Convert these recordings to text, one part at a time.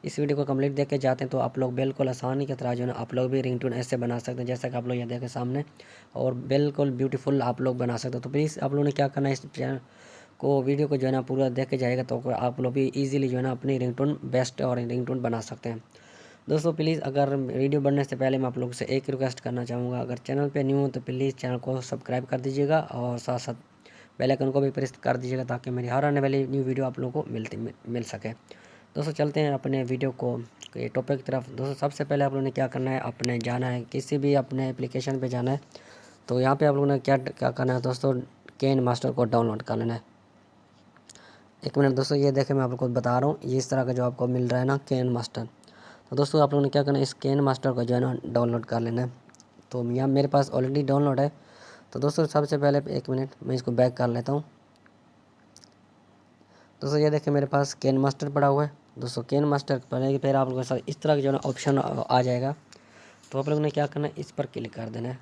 इस वीडियो को कंप्लीट देख के जाते हैं तो आप लोग बिल्कुल आसानी के तरह जो है ना आप लोग भी रिंगटोन ऐसे बना सकते हैं जैसा कि आप लोग ये देखें सामने, और बिल्कुल ब्यूटीफुल आप लोग बना सकते हो। तो प्लीज़ आप लोगों ने क्या करना है, इस चैनल को वीडियो को जो है ना पूरा देख के जाएगा तो आप लोग भी ईजिली जो है ना अपनी रिंगटोन बेस्ट और रिंगटोन बना सकते हैं। दोस्तों प्लीज़ अगर वीडियो बनने से पहले मैं आप लोगों से एक रिक्वेस्ट करना चाहूँगा, अगर चैनल पे न्यू हो तो प्लीज़ चैनल को सब्सक्राइब कर दीजिएगा और साथ साथ बेल आइकन को भी प्रेस कर दीजिएगा ताकि मेरी हर आने वाली न्यू वीडियो आप लोगों को मिल सके। दोस्तों चलते हैं अपने वीडियो को टॉपिक की तरफ। दोस्तों सबसे पहले आप लोगों ने क्या करना है, अपने जाना है किसी भी अपने एप्लीकेशन पे जाना है। तो यहाँ पे आप लोगों ने क्या क्या करना है दोस्तों, केन मास्टर को डाउनलोड कर लेना है। एक मिनट दोस्तों, ये देखें मैं आप लोग को बता रहा हूँ, ये इस तरह का जो आपको मिल रहा है ना केन मास्टर। तो दोस्तों आप लोगों ने क्या करना है, इस केन मास्टर को जो है ना डाउनलोड कर लेना है। तो यहाँ मेरे पास ऑलरेडी डाउनलोड है। तो दोस्तों सबसे पहले एक मिनट मैं इसको बैक कर लेता हूँ। दोस्तों ये देखिए मेरे पास केन मास्टर पड़ा हुआ है। दोस्तों केन मास्टर पड़ने के फिर आप लोगों के साथ इस तरह का जो है ना ऑप्शन आ जाएगा। तो आप लोगों ने क्या करना है, इस पर क्लिक कर देना है।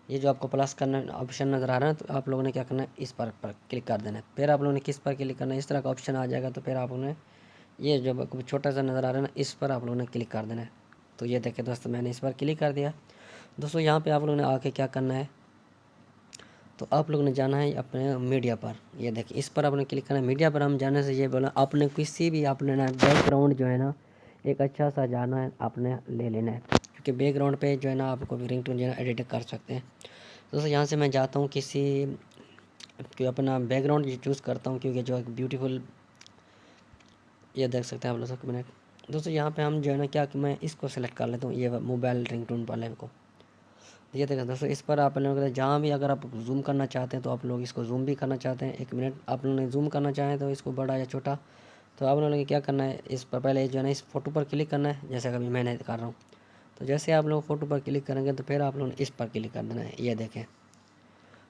ये जो आपको प्लस करना ऑप्शन नज़र आ रहा है तो आप लोगों ने क्या करना है, इस पर क्लिक कर देना है। फिर आप लोगों ने किस पर क्लिक करना है, इस तरह का ऑप्शन आ जाएगा। तो फिर आप लोगों ने ये जो छोटा सा नज़र आ रहा है ना, इस पर आप लोगों ने क्लिक कर देना है। तो ये देखिए दोस्तों मैंने इस पर क्लिक कर दिया। दोस्तों यहाँ पे आप लोगों ने आके क्या करना है, तो आप लोगों ने जाना है अपने मीडिया पर। ये देखिए इस पर आपने क्लिक करना है। मीडिया पर हम जाने से ये बोला आपने किसी भी आपने ना बैकग्राउंड जो है ना एक अच्छा सा जाना है आपने ले लेना है, क्योंकि बैकग्राउंड पे जो है ना आपको रिंगटोन जो है ना एडिट कर सकते हैं। दोस्तों यहाँ से मैं जाता हूँ किसी अपना बैकग्राउंड चूज़ करता हूँ, क्योंकि जो एक ब्यूटीफुल ये देख सकते हैं आप लोग। मिनट दोस्तों यहाँ पे हम जो है ना क्या कि मैं इसको सेलेक्ट कर लेता हूँ, ये मोबाइल रिंगटोन वाले को। ये देखिए दोस्तों इस पर आप लोगों को जहाँ भी अगर आप जूम करना चाहते हैं तो आप लोग इसको जूम भी करना चाहते हैं। एक मिनट आप लोगों ने जूम करना चाहें तो इसको बड़ा या छोटा, तो आप लोगों ने क्या करना है, इस पर पहले जो है ना इस फोटो पर क्लिक करना है, जैसे कभी मैंने कर रहा हूँ। तो जैसे आप लोग फोटो पर क्लिक करेंगे तो फिर आप लोगों ने इस पर क्लिक कर देना है। ये देखें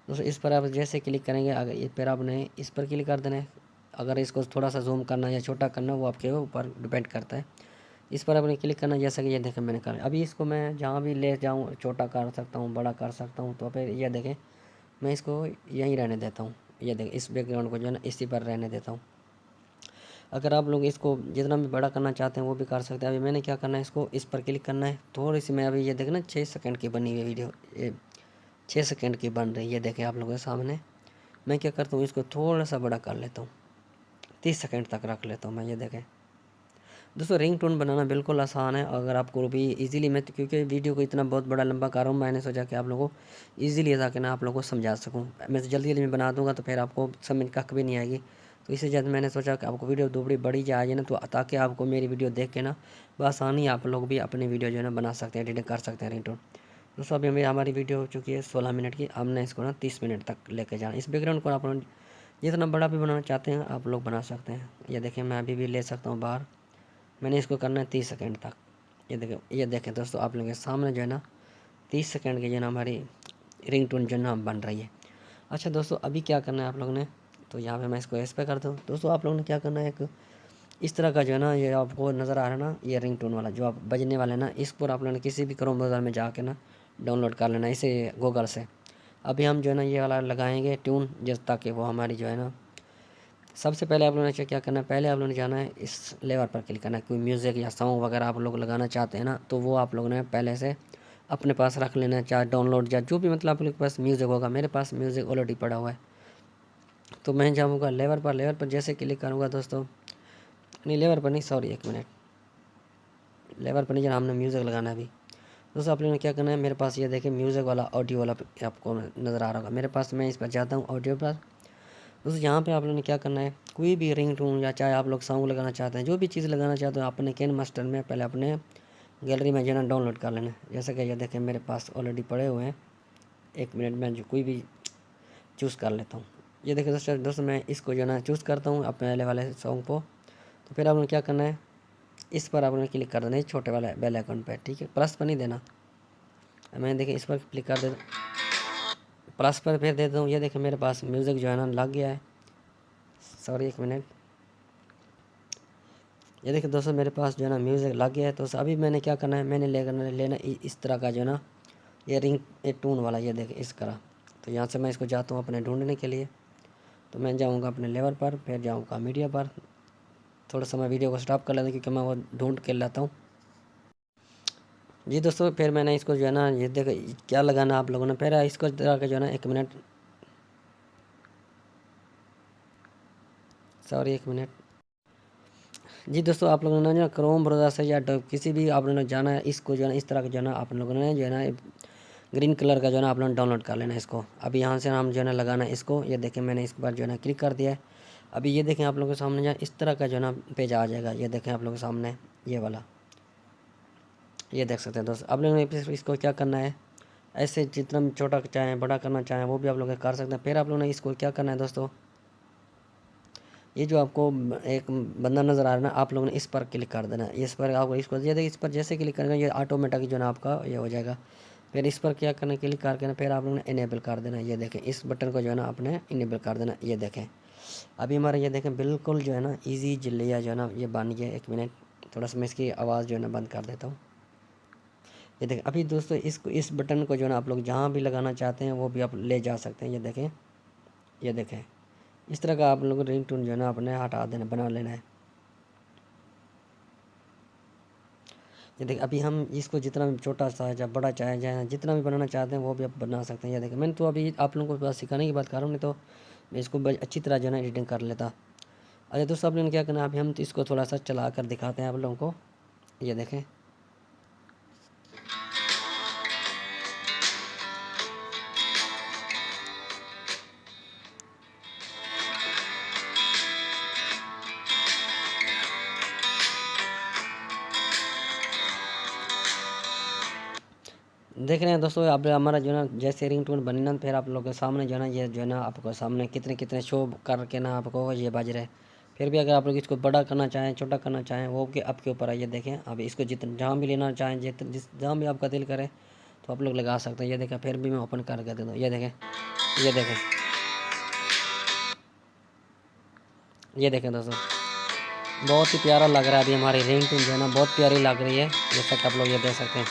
दोस्तों इस पर आप जैसे क्लिक करेंगे अगर ये फिर आपने इस पर क्लिक कर देना है। अगर इसको थोड़ा सा जूम करना या छोटा करना वो आपके ऊपर डिपेंड करता है। इस पर आपने क्लिक करना, जैसा कि ये देखें मैंने कर अभी इसको मैं जहाँ भी ले जाऊँ छोटा कर सकता हूँ बड़ा कर सकता हूँ। तो फिर ये देखें मैं इसको यहीं रहने देता हूँ। ये देखें इस बैकग्राउंड को जो है ना इसी पर रहने देता हूँ। अगर आप लोग इसको जितना भी बड़ा करना चाहते हैं वो भी कर सकते हैं। अभी मैंने क्या करना है, इसको इस पर क्लिक करना है। थोड़ी सी मैं अभी ये देखें ना 6 सेकंड की बनी हुई वीडियो, ये 6 सेकंड की बन रही है। ये देखें आप लोगों के सामने। मैं क्या करता हूँ, इसको थोड़ा सा बड़ा कर लेता हूँ, 30 सेकंड तक रख लेता हूँ मैं। ये देखें दोस्तों रिंगटोन बनाना बिल्कुल आसान है, अगर आपको भी इजीली मैं क्योंकि वीडियो को इतना बहुत बड़ा लंबा कर रहा हूँ, मैंने सोचा कि आप लोगों को इजीली ताकि ना आप लोगों को समझा सकूँ। मैं जल्दी जल्दी में बना दूंगा तो फिर आपको समझ कख भी नहीं आएगी। तो इसी वजह मैंने सोचा कि आपको वीडियो दुबड़ी बड़ी जाए ना, तो ताकि आपको मेरी वीडियो देख के ना बआसानी आप लोग भी अपनी वीडियो जो है ना बना सकते हैं, एडिटिंग कर सकते हैं रिंगटोन। दोस्तों अभी हमारी वीडियो हो चुकी है 16 मिनट की, हमने इसको ना 30 मिनट तक लेके जाना। इस बैकग्राउंड को आप लोग जितना बड़ा भी बनाना चाहते हैं आप लोग बना सकते हैं। ये देखें मैं अभी भी ले सकता हूँ बाहर, मैंने इसको करना है 30 सेकंड तक। ये देखें दोस्तों आप लोगों के सामने जो है ना 30 सेकंड की जो है ना हमारी रिंगटोन जो है ना बन रही है। अच्छा दोस्तों अभी क्या करना है आप लोगों ने, तो यहाँ पे मैं इसको इस पर करता हूँ। दोस्तों आप लोगों ने क्या करना है, एक इस तरह का जो है ना ये आपको नज़र आ रहा है ना, ये रिंगटोन वाला जो आप बजने वाला है ना, इस पर आप लोगों ने किसी भी क्रोम ब्राउज़र में जाके ना डाउनलोड कर लेना इसे गूगल से। अभी हम जो है ना ये वाला लगाएंगे ट्यून जिस ताकि वो हमारी जो है ना, सबसे पहले आप लोगों ने क्या करना है, पहले आप लोगों ने जाना है इस लेवर पर क्लिक करना है। कोई म्यूज़िक या सॉन्ग वगैरह आप लोग लगाना चाहते हैं ना, तो वो आप लोगों ने पहले से अपने पास रख लेना है, चाहे डाउनलोड या जो भी मतलब आप लोग के पास म्यूज़िक होगा। मेरे पास म्यूज़िक ऑलरेडी पड़ा हुआ है। तो मैं जाऊँगा लेवर पर, लेवर पर जैसे क्लिक करूँगा दोस्तों, नहीं लेवर पर नहीं, सॉरी एक मिनट, लेवर पर नहीं जाना, हमने म्यूज़िक लगाना है अभी। दोस्तों आप लोगों ने क्या करना है, मेरे पास ये देखें म्यूज़िक वाला ऑडियो वाला आपको नज़र आ रहा होगा। मेरे पास मैं इस पर जाता हूँ ऑडियो पर। दोस्तों यहाँ पे आप लोगों ने क्या करना है, कोई भी रिंगटोन या चाहे आप लोग सॉन्ग लगाना चाहते हैं, जो भी चीज़ लगाना चाहते हो अपने केन मास्टर में पहले अपने गैलरी में जाना डाउनलोड कर लेना है। जैसे कि ये देखें मेरे पास ऑलरेडी पड़े हुए हैं। एक मिनट में जो कोई भी चूज़ कर लेता हूँ। ये देखिए दोस्तों मैं इसको जो है ना चूज़ करता हूँ अपने पहले वाले सॉन्ग को। तो फिर आप लोगों ने क्या करना है, इस पर आप लोगों ने क्लिक कर देना है छोटे वाले बेल आइकन पर, ठीक है, प्लस पर नहीं देना। मैं देखिए इस पर क्लिक कर देता, प्लस पर फिर दे देता हूँ। ये देखिए मेरे पास म्यूज़िक जो है ना लग गया है। सॉरी एक मिनट, ये देखिए दोस्तों मेरे पास जो है ना म्यूज़िक लग गया है। तो अभी मैंने क्या करना है, मैंने लेना इस तरह का जो है ना ये रिंग ये टून वाला, ये देखिए इस तरह। तो यहाँ से मैं इसको जाता हूँ अपने ढूंढने के लिए। तो मैं जाऊँगा अपने लेवल पर, फिर जाऊँगा मीडिया पर। थोड़ा सा मैं वीडियो को स्टॉप कर लेता हूँ क्योंकि मैं वो ढूंढ के लाता हूँ। जी दोस्तों, फिर मैंने इसको जो है ना, ये देखो क्या लगाना आप लोगों ने, फिर इसको जरा के जो है ना 1 मिनट, सॉरी 1 मिनट। जी दोस्तों, आप लोगों ने जो क्रोम ब्राउज़र से या किसी भी आप लोगों ने जाना है, इसको जो है ना इस तरह का जो है ना आप लोगों ने जो है ना ग्रीन कलर का जो है ना आप लोगों ने डाउनलोड कर लेना है इसको। अभी यहाँ से हम जो है ना लगाना है इसको। ये देखें मैंने इस पर जो है ना क्लिक कर दिया है। अभी ये देखें आप लोगों के सामने जो है इस तरह का जो है ना पेज आ जाएगा। ये देखें आप लोगों के सामने ये वाला, ये देख सकते हैं दोस्तों। आप लोगों ने इसको क्या करना है, ऐसे जितना भी छोटा चाहें बड़ा करना चाहें वो भी आप लोग कर सकते हैं। फिर आप लोगों ने इसको क्या करना है दोस्तों, ये जो आपको एक बंदा नज़र आ रहा है ना, आप लोगों ने इस पर क्लिक कर देना है। इस पर आपको इसको ये देखिए, इस पर जैसे क्लिक करेंगे ये ऑटोमेटिक जो है ना आपका ये हो जाएगा। फिर इस पर क्या करना, क्लिक करके ना फिर आप लोगों ने इनेबल कर देना है। ये देखें इस बटन को जो है ना आपने इनेबल कर देना। ये देखें अभी हमारा ये देखें बिल्कुल जो है ना ईजी जलिया जो है ना ये बन गया। 1 मिनट, थोड़ा सा मैं इसकी आवाज़ जो है ना बंद कर देता हूँ। ये देखें अभी दोस्तों इसको, इस बटन को जो है ना आप लोग जहाँ भी लगाना चाहते हैं वो भी आप ले जा सकते हैं। ये देखें, ये देखें इस तरह का आप लोगों को रिंग टोन जो है ना अपने हटा देना, बना लेना है। ये देखिए अभी हम इसको जितना भी छोटा सा या बड़ा चाहे जाए जितना भी बनाना चाहते हैं वो भी आप बना सकते हैं। ये देखिए मैंने तो अभी आप लोगों को बस सिखाने की बात कर रहा हूँ, नहीं तो मैं इसको अच्छी तरह जो है ना एडिटिंग कर लेता। अच्छा दोस्तों, आप लोगों ने क्या करना है, अभी हम तो इसको थोड़ा सा चला कर दिखाते हैं आप लोगों को। ये देखें देख रहे हैं दोस्तों, अब हमारा जो है ना जैसे रिंग टोन बनी ना, फिर आप लोगों के सामने जो है ना ये जो है ना आपको सामने कितने कितने शो करके ना आपको ये बज रहे। फिर भी अगर आप लोग इसको बड़ा करना चाहें छोटा करना चाहें वो कि आपके ऊपर है। ये देखें अब इसको जितना जहाँ भी लेना चाहें जहाँ भी आपका दिल करे तो आप लोग लगा सकते हैं। ये देखें फिर भी मैं ओपन करके दे दूँ। ये देखें, ये देखें, ये देखें दोस्तों बहुत ही प्यारा लग रहा है। अभी हमारी रिंग टोन जो है ना बहुत प्यारी लग रही है, जैसा कि आप लोग ये देख सकते हैं।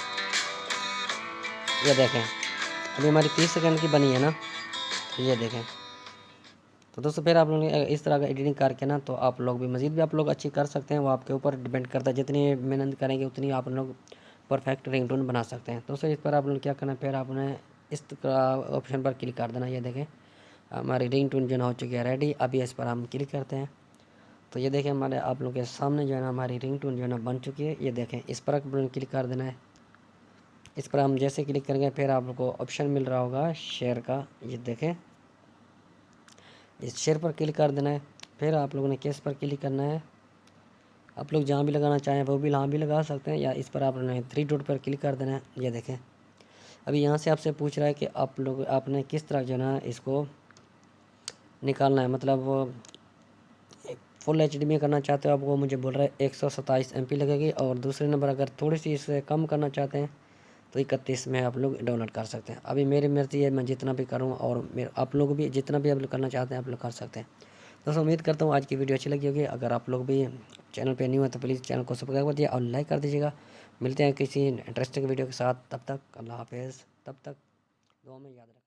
ये देखें अभी हमारी 30 सेकंड की बनी है ना, ये देखें। तो दोस्तों फिर आप लोग इस तरह का एडिटिंग करके ना तो आप लोग भी मज़ीद भी आप लोग अच्छी कर सकते हैं। वो आपके ऊपर डिपेंड करता है, जितनी मेहनत करेंगे उतनी आप लोग परफेक्ट रिंगटोन बना सकते हैं। दोस्तों इस पर आप लोग क्या करना है, फिर आपने इस ऑप्शन पर क्लिक कर देना। ये देखें हमारी रिंगटोन जो है हो चुकी है रेडी। अभी इस पर हम क्लिक करते हैं तो ये देखें हमारे आप लोग के सामने जो है ना हमारी रिंगटोन जो है ना बन चुकी है। ये देखें इस पर क्लिक कर देना है। इस पर हम जैसे क्लिक करेंगे फिर आप लोग को ऑप्शन मिल रहा होगा शेयर का। ये देखें इस शेयर पर क्लिक कर देना है। फिर आप लोगों ने केस पर क्लिक करना है। आप लोग जहाँ भी लगाना चाहें वो भी यहाँ भी लगा सकते हैं, या इस पर आप लोगों ने 3 डॉट पर क्लिक कर देना है। ये देखें अभी यहाँ से आपसे पूछ रहा है कि आप लोग आपने किस तरह जो है ना इसको निकालना है, मतलब फुल एच डी में करना चाहते हो आप, वो मुझे बोल रहा है 127 MB लगेगी। और दूसरे नंबर अगर थोड़ी सी इससे कम करना चाहते हैं तो 31 में आप लोग डाउनलोड कर सकते हैं। अभी मेरी मर्ज़ी है मैं जितना भी करूँ, और आप लोग भी जितना भी आप लोग करना चाहते हैं आप लोग कर सकते हैं। दोस्तों उम्मीद करता हूँ आज की वीडियो अच्छी लगी होगी। अगर आप लोग भी चैनल पे न्यू है तो प्लीज़ चैनल को सब्सक्राइब कर दिया और लाइक कर दीजिएगा। मिलते हैं किसी इंटरेस्टिंग वीडियो के साथ, तब तक अल्लाह हाफिज़। तब तक दुआ में याद रखें।